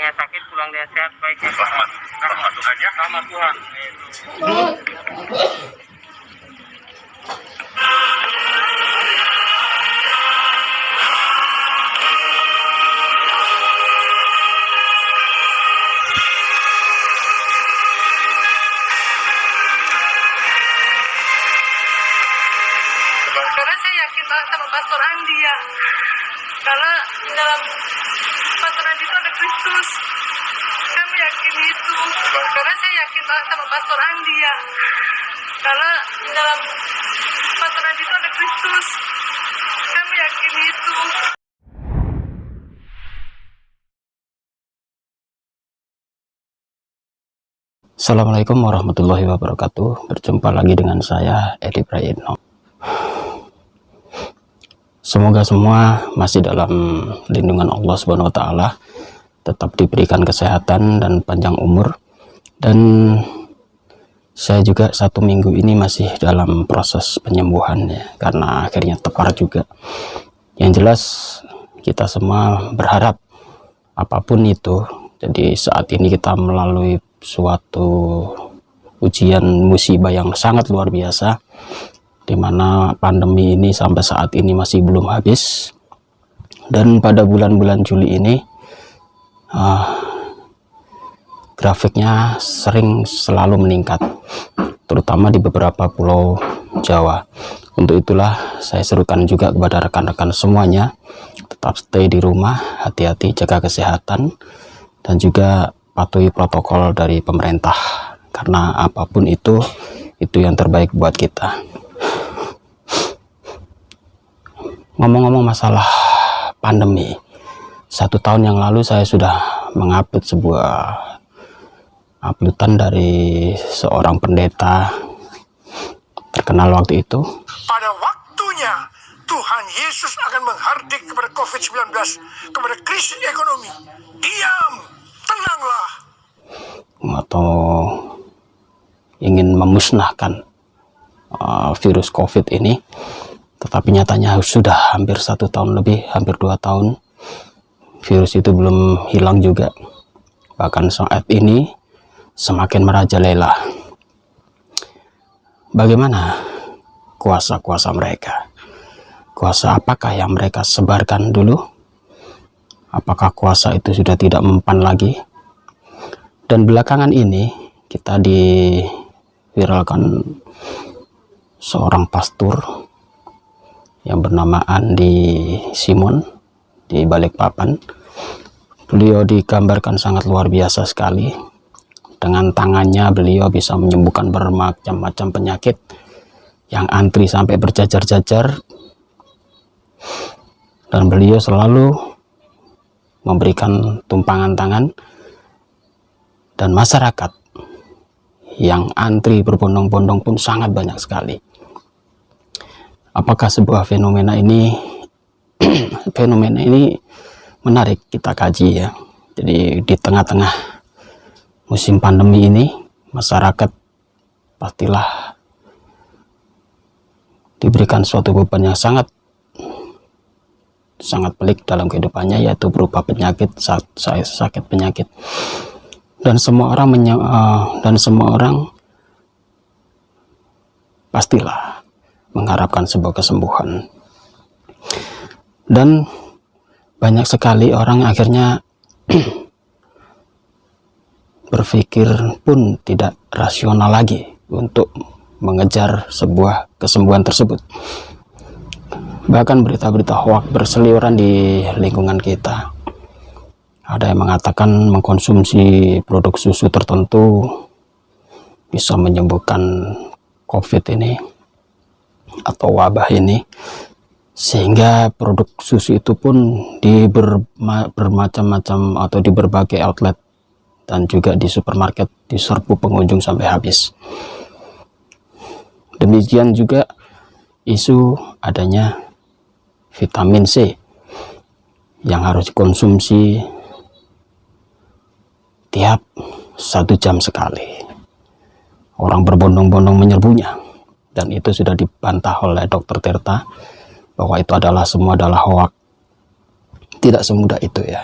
yang sakit pulang dengan sehat baik ya Pak. Rahmat Tuhan ya. Rahmat Tuhan. Karena saya yakin banget sama Pastor Andi ya. Karena di dalam Pastor Andi itu ada Kristus. Saya meyakini itu. Karena saya yakin banget sama Pastor Andi ya. Karena di dalam Pastor Andi itu ada Kristus. Saya meyakini itu. Assalamualaikum warahmatullahi wabarakatuh. Berjumpa lagi dengan saya, Edi Prayitno. Semoga semua masih dalam lindungan Allah Subhanahu wa Ta'ala, tetap diberikan kesehatan dan panjang umur. Dan saya juga 1 minggu ini masih dalam proses penyembuhan ya, karena akhirnya tepar juga. Yang jelas kita semua berharap apapun itu. Jadi saat ini kita melalui suatu ujian musibah yang sangat luar biasa, di mana pandemi ini sampai saat ini masih belum habis. Dan pada bulan-bulan Juli ini grafiknya selalu meningkat, terutama di beberapa pulau Jawa. Untuk itulah saya serukan juga kepada rekan-rekan semuanya, tetap stay di rumah, hati-hati, jaga kesehatan, dan juga patuhi protokol dari pemerintah, karena apapun itu yang terbaik buat kita. Ngomong-ngomong masalah pandemi, 1 tahun yang lalu saya sudah mengupload sebuah uploadan dari seorang pendeta terkenal waktu itu. Pada waktunya Tuhan Yesus akan menghardik kepada COVID-19, kepada krisis ekonomi. Diam, tenanglah. Atau ingin memusnahkan virus COVID ini. Tetapi nyatanya sudah hampir 1 tahun lebih, hampir 2 tahun, virus itu belum hilang juga. Bahkan saat ini semakin merajalela. Bagaimana kuasa-kuasa mereka? Kuasa apakah yang mereka sebarkan dulu? Apakah kuasa itu sudah tidak mempan lagi? Dan belakangan ini kita diviralkan seorang pastor yang bernama Andi Simon di Balikpapan. Beliau digambarkan sangat luar biasa sekali. Dengan tangannya beliau bisa menyembuhkan bermacam-macam penyakit yang antri sampai berjajar-jajar. Dan beliau selalu memberikan tumpangan tangan, dan masyarakat yang antri berbondong-bondong pun sangat banyak sekali. Apakah sebuah fenomena ini menarik kita kaji ya. Jadi di tengah-tengah musim pandemi ini, masyarakat pastilah diberikan suatu beban yang sangat pelik dalam kehidupannya, yaitu berupa penyakit, sakit penyakit. Dan semua orang pastilah mengharapkan sebuah kesembuhan. Dan banyak sekali orang akhirnya berpikir pun tidak rasional lagi untuk mengejar sebuah kesembuhan tersebut. Bahkan berita-berita hoak berseliweran di lingkungan kita. Ada yang mengatakan mengkonsumsi produk susu tertentu bisa menyembuhkan COVID ini atau wabah ini, sehingga produk susu itu pun di bermacam-macam atau di berbagai outlet dan juga di supermarket diserbu pengunjung sampai habis. Demikian juga isu adanya vitamin C yang harus dikonsumsi tiap 1 jam sekali. Orang berbondong-bondong menyerbunya. Dan itu sudah dibantah oleh Dr. Tirta bahwa itu semua adalah hoak. Tidak semudah itu ya.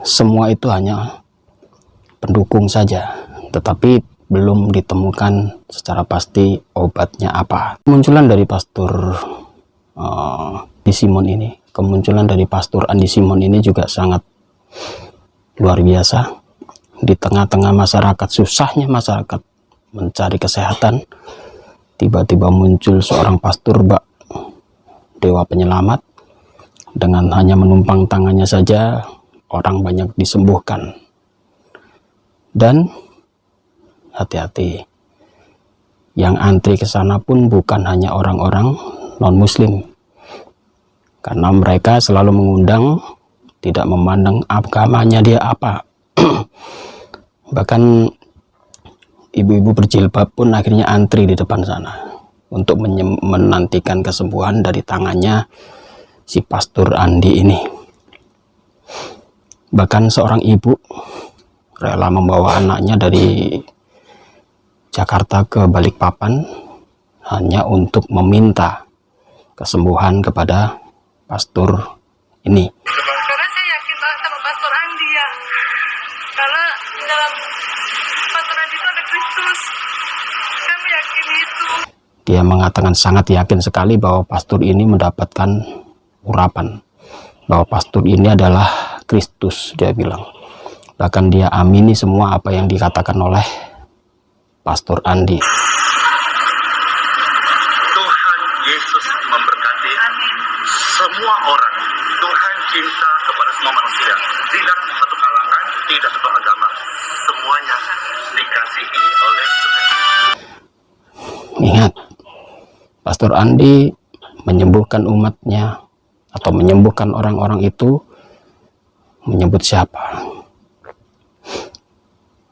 semua itu hanya pendukung saja, tetapi belum ditemukan secara pasti obatnya apa. Kemunculan dari Pastor Andi Simon ini, kemunculan dari Pastor Andi Simon ini juga sangat luar biasa. Di tengah-tengah masyarakat, susahnya masyarakat mencari kesehatan, tiba-tiba muncul seorang pastor bak dewa penyelamat. Dengan hanya menumpang tangannya saja, orang banyak disembuhkan. Dan hati-hati, yang antri ke sana pun bukan hanya orang-orang non-muslim, karena mereka selalu mengundang, tidak memandang agamanya dia apa. Bahkan ibu-ibu berjilbab pun akhirnya antri di depan sana untuk menantikan kesembuhan dari tangannya si Pastor Andi ini. Bahkan seorang ibu rela membawa anaknya dari Jakarta ke Balikpapan hanya untuk meminta kesembuhan kepada pastor ini. Karena saya yakin banget sama Pastor Andi ya. Karena di dalam Pastor Andi itu ada Kristus. Saya meyakini itu. Dia mengatakan sangat yakin sekali bahwa pastor ini mendapatkan urapan, bahwa pastor ini adalah Kristus, dia bilang. Bahkan dia amini semua apa yang dikatakan oleh Pastor Andi. Tuhan Yesus memberkati semua orang. Tuhan cinta kepada semua manusia, tidak satu kalangan, tidak satu agama. Semuanya dikasihi oleh Tuhan. Ingat, Pastor Andi menyembuhkan umatnya atau menyembuhkan orang-orang itu, menyebut siapa?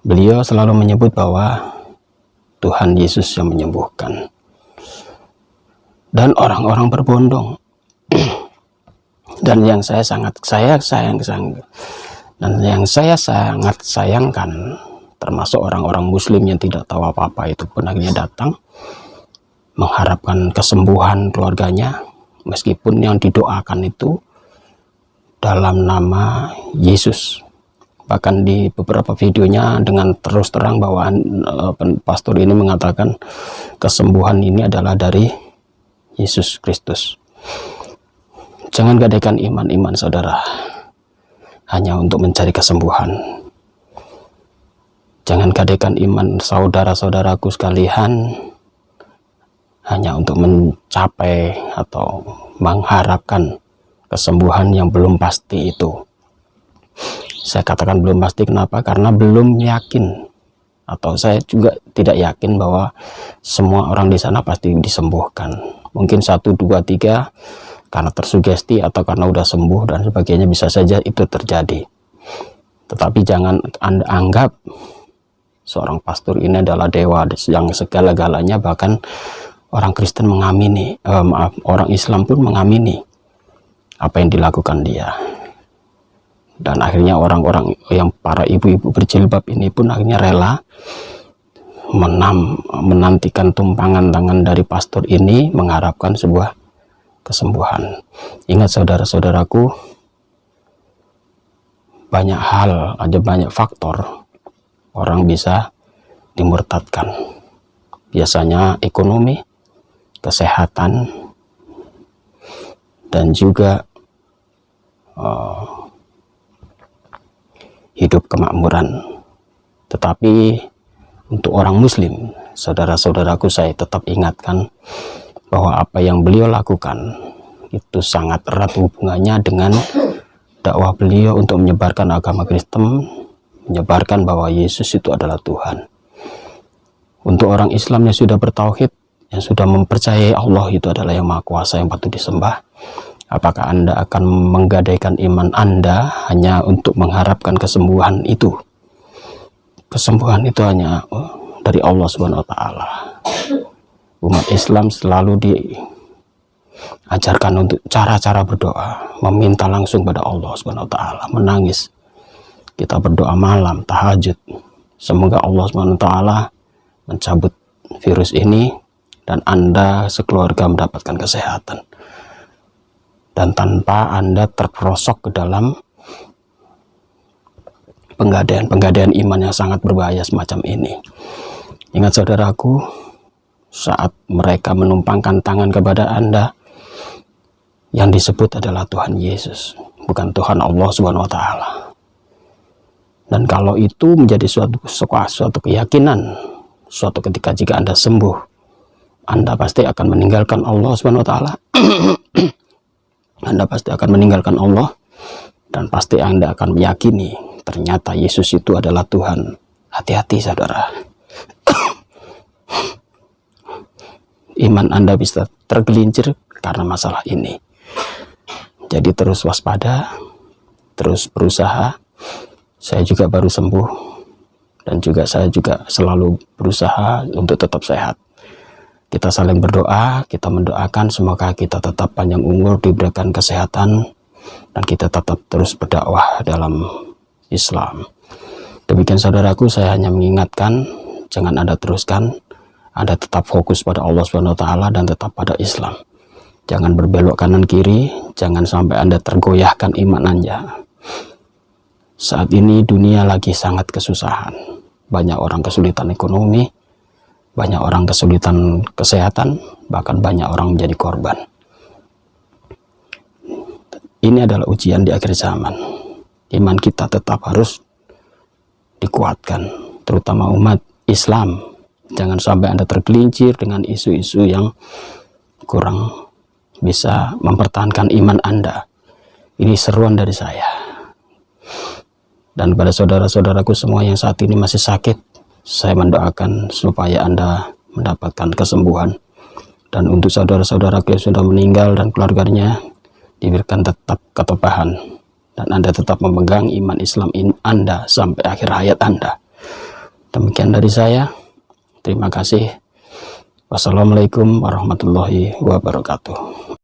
Beliau selalu menyebut bahwa Tuhan Yesus yang menyembuhkan. Dan orang-orang berbondong. Dan yang saya sangat sayangkan, termasuk orang-orang muslim yang tidak tahu apa-apa itu pun akhirnya datang mengharapkan kesembuhan keluarganya, meskipun yang didoakan itu dalam nama Yesus. Bahkan di beberapa videonya dengan terus terang bahwa pastor ini mengatakan kesembuhan ini adalah dari Yesus Kristus. Jangan gadaikan iman-iman saudara hanya untuk mencari kesembuhan. Jangan gadaikan iman saudara-saudaraku sekalian hanya untuk mencapai atau mengharapkan kesembuhan yang belum pasti itu. Saya katakan belum pasti, kenapa? Karena belum yakin, atau saya juga tidak yakin bahwa semua orang di sana pasti disembuhkan. Mungkin 1, 2, 3 karena tersugesti atau karena udah sembuh dan sebagainya, bisa saja itu terjadi. Tetapi jangan Anda anggap seorang pastor ini adalah dewa yang segala-galanya. Bahkan orang Kristen mengamini, orang Islam pun mengamini apa yang dilakukan dia. Dan akhirnya orang-orang yang para ibu-ibu berjilbab ini pun akhirnya rela menantikan tumpangan tangan dari pastor ini, mengharapkan sebuah kesembuhan. Ingat saudara-saudaraku, banyak hal, ada banyak faktor orang bisa dimurtadkan. Biasanya ekonomi, kesehatan, dan juga hidup kemakmuran. Tetapi untuk orang muslim, saudara-saudaraku, saya tetap ingatkan bahwa apa yang beliau lakukan itu sangat erat hubungannya dengan dakwah beliau untuk menyebarkan agama Kristen, menyebarkan bahwa Yesus itu adalah Tuhan. Untuk orang Islam yang sudah bertauhid, yang sudah mempercayai Allah itu adalah yang Maha Kuasa, yang patut disembah, apakah Anda akan menggadaikan iman Anda hanya untuk mengharapkan kesembuhan itu? Kesembuhan itu hanya dari Allah Subhanahu wa Ta'ala. Umat Islam selalu diajarkan untuk cara-cara berdoa, meminta langsung pada Allah Subhanahu wa Ta'ala, menangis. Kita berdoa malam, tahajud. Semoga Allah Subhanahu wa Ta'ala mencabut virus ini dan Anda sekeluarga mendapatkan kesehatan. Dan tanpa Anda terperosok ke dalam penggandaian iman yang sangat berbahaya semacam ini. Ingat saudaraku, saat mereka menumpangkan tangan kepada Anda, yang disebut adalah Tuhan Yesus, bukan Tuhan Allah Subhanahu wa Ta'ala. Dan kalau itu menjadi suatu keyakinan, suatu ketika jika Anda sembuh, Anda pasti akan meninggalkan Allah Subhanahu wa Ta'ala. Anda pasti akan meninggalkan Allah, dan pasti Anda akan meyakini ternyata Yesus itu adalah Tuhan. Hati-hati saudara. Iman Anda bisa tergelincir karena masalah ini. Jadi terus waspada, terus berusaha. Saya juga baru sembuh, dan juga saya juga selalu berusaha untuk tetap sehat. Kita saling berdoa, kita mendoakan semoga kita tetap panjang umur, diberikan kesehatan, dan kita tetap terus berdakwah dalam Islam. Demikian saudaraku, saya hanya mengingatkan, jangan Anda teruskan, Anda tetap fokus pada Allah SWT dan tetap pada Islam. Jangan berbelok kanan kiri, jangan sampai Anda tergoyahkan iman Anda. Saat ini dunia lagi sangat kesusahan. Banyak orang kesulitan ekonomi, banyak orang kesulitan kesehatan, bahkan banyak orang menjadi korban. Ini adalah ujian di akhir zaman. Iman kita tetap harus dikuatkan, terutama umat Islam. Jangan sampai Anda tergelincir dengan isu-isu yang kurang bisa mempertahankan iman Anda. Ini seruan dari saya. Dan pada saudara-saudaraku semua yang saat ini masih sakit, saya mendoakan supaya Anda mendapatkan kesembuhan. Dan untuk saudara-saudaraku yang sudah meninggal dan keluarganya, diberikan tetap ketabahan. Dan Anda tetap memegang iman Islam Anda sampai akhir hayat Anda. Demikian dari saya. Terima kasih. Wassalamualaikum warahmatullahi wabarakatuh.